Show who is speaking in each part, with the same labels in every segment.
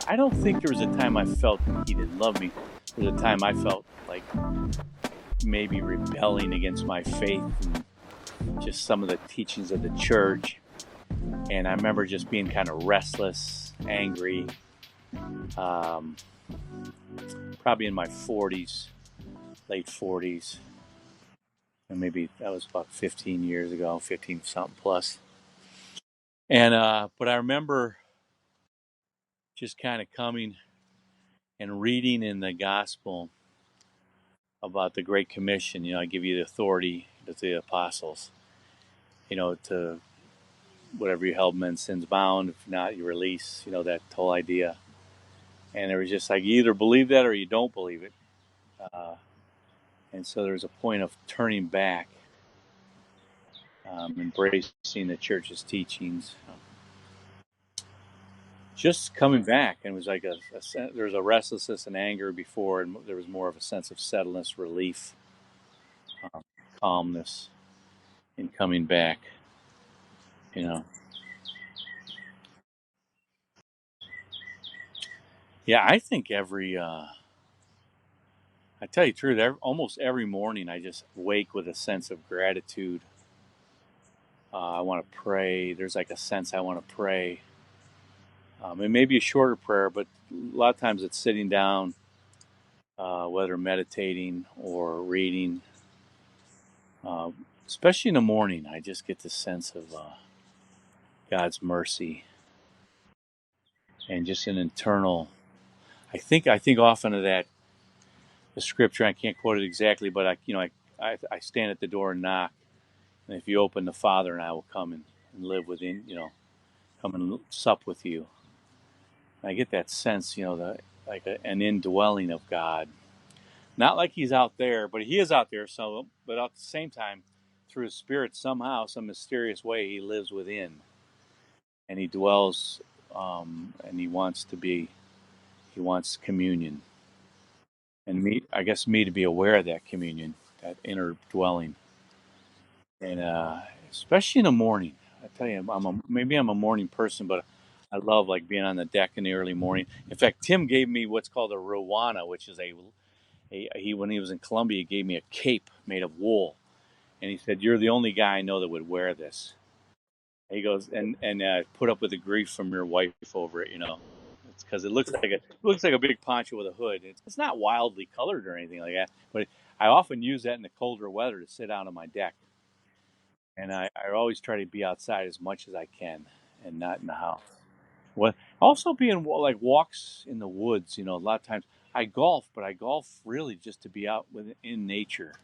Speaker 1: I don't think there was a time I felt he didn't love me. There was a time I felt like maybe rebelling against my faith and just some of the teachings of the church. And I remember just being kind of restless, angry, um, probably in my 40s, late 40s. And maybe that was about 15 years ago, 15 something plus. And, but I remember just kind of coming and reading in the gospel about the Great Commission. You know, I give you the authority to the apostles, you know, to whatever you held men's sins bound, if not, you release, you know, that whole idea. And it was just like you either believe that or you don't believe it. Uh, and so there's a point of turning back, embracing the church's teachings, just coming back. And it was like there was a restlessness and anger before, and there was more of a sense of settledness, relief, um, calmness in coming back, you know. Yeah, I think I tell you the truth, almost every morning I just wake with a sense of gratitude. I want to pray. There's like a sense I want to pray. It may be a shorter prayer, but a lot of times it's sitting down, whether meditating or reading. Uh, Especially in the morning, I just get the sense of God's mercy and just an internal. I think often of that the scripture. I can't quote it exactly, but I stand at the door and knock, and if you open, the Father and I will come and live within. You know, come and sup with you. I get that sense, you know, an indwelling of God. Not like He's out there, but He is out there. So, but at the same time, through His Spirit, somehow, some mysterious way, He lives within, and He dwells, and He wants to be. He wants communion, and I guess me to be aware of that communion, that inner dwelling, and especially in the morning. I tell you, maybe I'm a morning person, but I love like being on the deck in the early morning. In fact, Tim gave me what's called a rowana, which is he when he was in Colombia, he gave me a cape made of wool, and he said, "You're the only guy I know that would wear this." He goes and put up with the grief from your wife over it, you know. It's because it looks like a big poncho with a hood. It's not wildly colored or anything like that, but I often use that in the colder weather to sit out on my deck, and I always try to be outside as much as I can and not in the house. Well, also being like walks in the woods, you know, a lot of times I golf, but I golf really just to be out in nature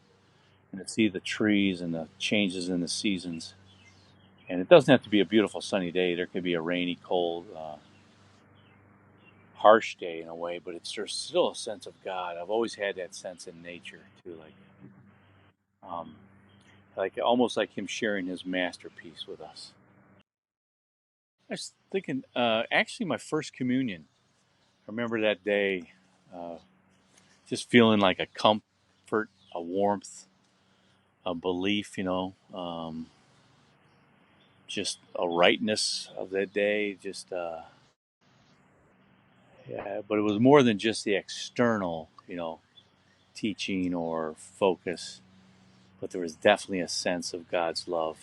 Speaker 1: and to see the trees and the changes in the seasons. And it doesn't have to be a beautiful sunny day. There could be a rainy, cold, harsh day in a way, but there's still a sense of God. I've always had that sense in nature too, um, like almost like Him sharing His masterpiece with us. I was thinking, actually, my first communion. I remember that day, uh, just feeling like a comfort, a warmth, a belief, you know, just a rightness of that day. Just, yeah, but it was more than just the external, you know, teaching or focus, but there was definitely a sense of God's love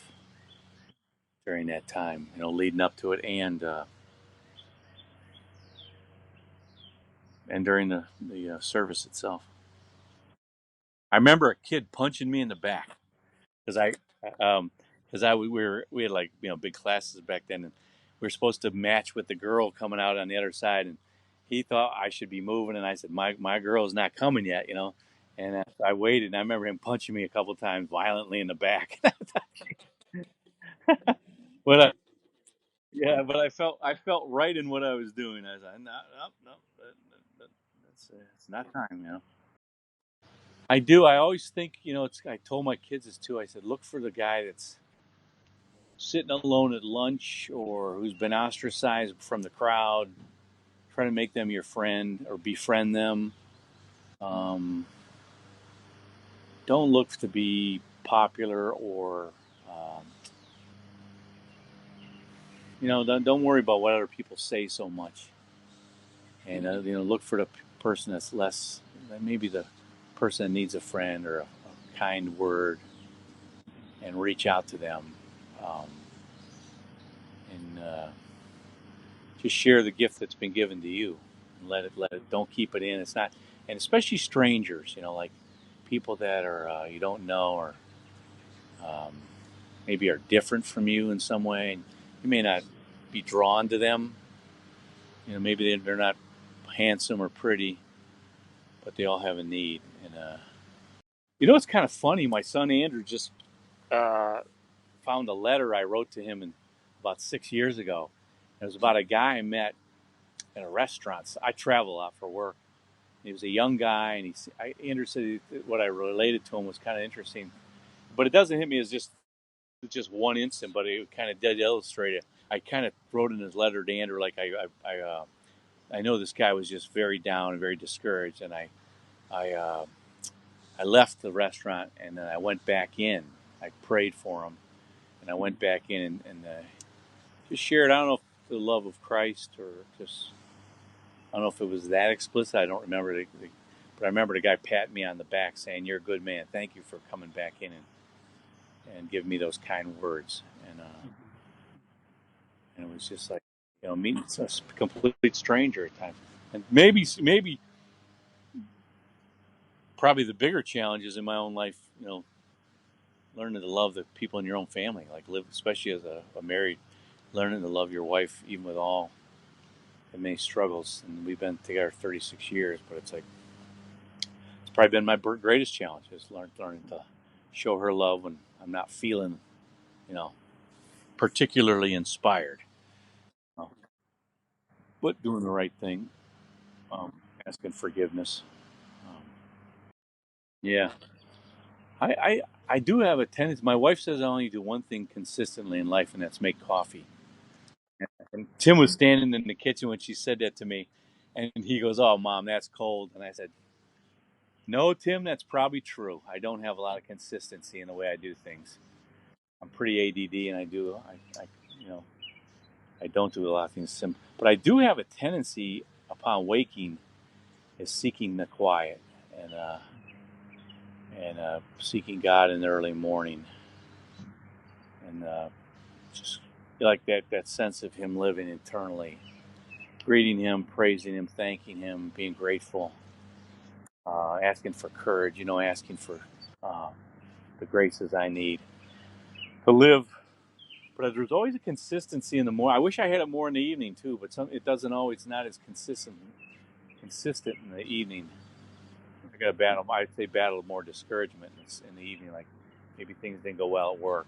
Speaker 1: during that time, you know, leading up to it and during the service itself. I remember a kid punching me in the back because um, we had like, you know, big classes back then, and we were supposed to match with the girl coming out on the other side, and he thought I should be moving, and I said my girl's not coming yet, you know, and I waited, and I remember him punching me a couple times violently in the back, but yeah, but I felt right in what I was doing. I was like, no, no, no, it's not time, you know. I do. I always think, you know, I told my kids this too. I said, look for the guy that's sitting alone at lunch or who's been ostracized from the crowd. Try to make them your friend or befriend them. Um, don't look to be popular or, um, you know, don't worry about what other people say so much. and look for the person that's less, maybe the person that needs a friend or a kind word, and reach out to them, um, and just share the gift that's been given to you, and let it don't keep it in. It's not, and especially strangers, like people that are you don't know, or um, maybe are different from you in some way, and you may not be drawn to them. Maybe they're not handsome or pretty, but they all have a need. And it's kind of funny. My son Andrew just uh, found a letter I wrote to him about 6 years ago. It was about a guy I met at a restaurant. So I travel a lot for work. He was a young guy, and Andrew said what I related to him was kind of interesting, but it doesn't hit me as just one instant, but it kind of did illustrate it. I kind of wrote in his letter to Andrew, like I know this guy was just very down and very discouraged, and I I left the restaurant, and then I went back in. I prayed for him, and I went back in and just shared. I don't know if the love of Christ, or just, I don't know if it was that explicit. I don't remember but I remember the guy patting me on the back, saying, "You're a good man. Thank you for coming back in and giving me those kind words." And it was just like, meeting a complete stranger at times, and maybe probably the bigger challenges in my own life, learning to love the people in your own family, like live, especially as a married, learning to love your wife, even with all the many struggles. And we've been together 36 years, but it's like, it's probably been my greatest challenge, is learning to show her love when I'm not feeling, you know, particularly inspired, uh, but doing the right thing, asking forgiveness. Um, yeah, I, I, I do have a tendency. My wife says I only do one thing consistently in life, and that's make coffee. And Tim was standing in the kitchen when she said that to me, and he goes, "Oh, Mom, that's cold." And I said, "No, Tim, that's probably true. I don't have a lot of consistency in the way I do things. I'm pretty ADD, and you know, I don't do a lot of things simple. But I do have a tendency upon waking is seeking the quiet, and seeking God in the early morning, and just like that sense of Him living internally, greeting Him, praising Him, thanking Him, being grateful, asking for courage, asking for uh, the graces I need to live. But there's always a consistency in the morning. I wish I had it more in the evening too, but it doesn't always. Not as consistent in the evening. I got to battle. I'd say battle more discouragement in the evening, like maybe things didn't go well at work,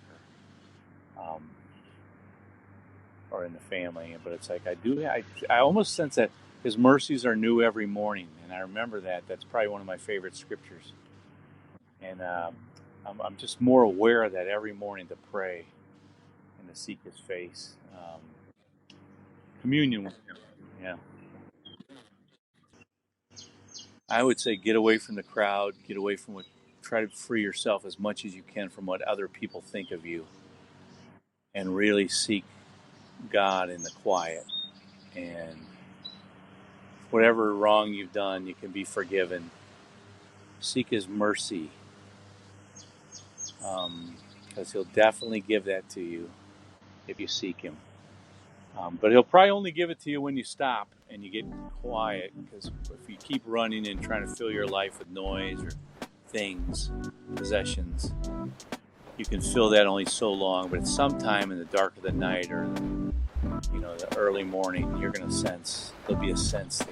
Speaker 1: or in the family. But it's like I almost sense that His mercies are new every morning, and I remember that. That's probably one of my favorite scriptures. And I'm just more aware of that every morning, to pray and to seek His face, communion with Him. Yeah, I would say get away from the crowd, get away from try to free yourself as much as you can from what other people think of you, and really seek God in the quiet. And whatever wrong you've done, you can be forgiven. Seek His mercy, because He'll definitely give that to you if you seek Him. But He'll probably only give it to you when you stop and you get quiet, because if you keep running and trying to fill your life with noise or things, possessions, you can fill that only so long. But at some time in the dark of the night, or the early morning, you're going to sense, there'll be a sense that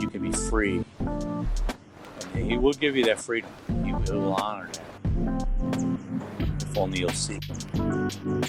Speaker 1: you can be free, and He will give you that freedom. He will honor that, if only you'll seek Him.